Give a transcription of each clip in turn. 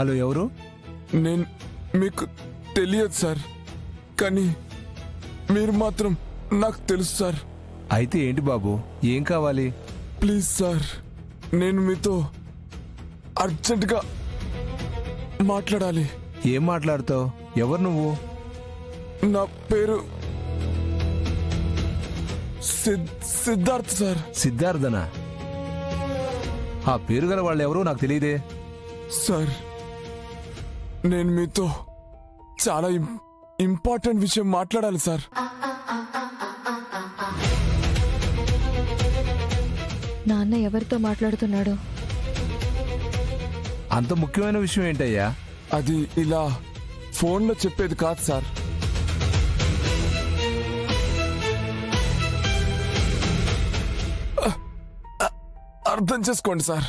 Hello, ఎవరు? నేను మీకు తెలియదు సార్, కానీ మీరు మాత్రం నాకు తెలుసు సార్. అయితే ఏంటి బాబు, ఏం కావాలి? ప్లీజ్ సార్, నేను మీతో అర్జెంటుగా మాట్లాడాలి. ఏం మాట్లాడతావు? ఎవరు నువ్వు? నా పేరు సిద్ధార్థ్ సార్. సిద్ధార్థనా? ఆ పేరు గల వాళ్ళు ఎవరో నాకు తెలియదే. సార్, నేను మీతో చాలా ఇంపార్టెంట్ విషయం మాట్లాడాలి సార్. నాన్న ఎవరితో మాట్లాడుతున్నాడు? అంత ముఖ్యమైన విషయం ఏంటయ్యా? అది ఇలా ఫోన్లో చెప్పేది కాదు సార్. అర్థం చేసుకోండి సార్.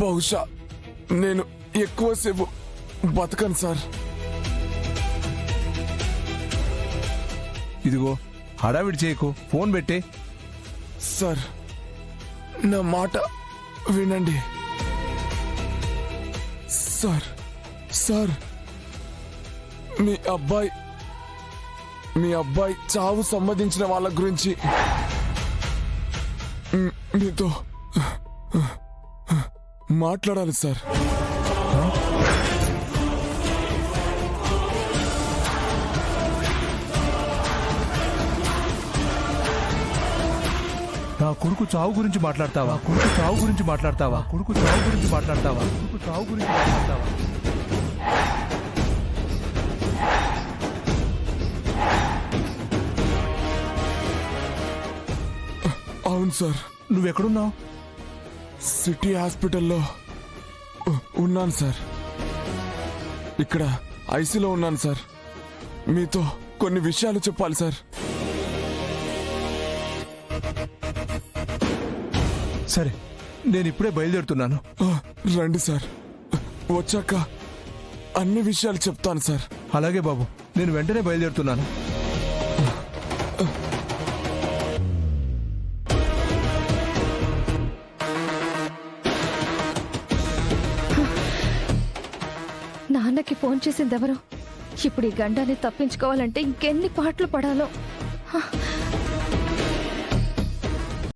బహుశా నేను ఎక్కువసేపు బతకను సార్. ఇదిగో, హడావిడి చేయకు, ఫోన్ పెట్టే. సార్, నా మాట వినండి సార్. సార్, మీ అబ్బాయి చావు సంబంధించిన వాళ్ళ గురించి మీతో మాట్లాడాలి సార్. నా కొడుకు చావు గురించి మాట్లాడతావా? అవును సార్. నువ్వెక్కడున్నావు? సిటీ హాస్పిటల్లో ఉన్నాను సార్. ఇక్కడ ఐసీలో ఉన్నాను సార్. మీతో కొన్ని విషయాలు చెప్పాలి సార్. సరే, నేను ఇప్పుడే బయలుదేరుతున్నాను. రండి సార్, వచ్చాక అన్ని విషయాలు చెప్తాను సార్. అలాగే బాబు, నేను వెంటనే బయలుదేరుతున్నాను. నాన్నకి ఫోన్ చేసిందెవరు? ఇప్పుడు ఈ గండాన్ని తప్పించుకోవాలంటే ఇంకెన్ని పాటలు పడాలో.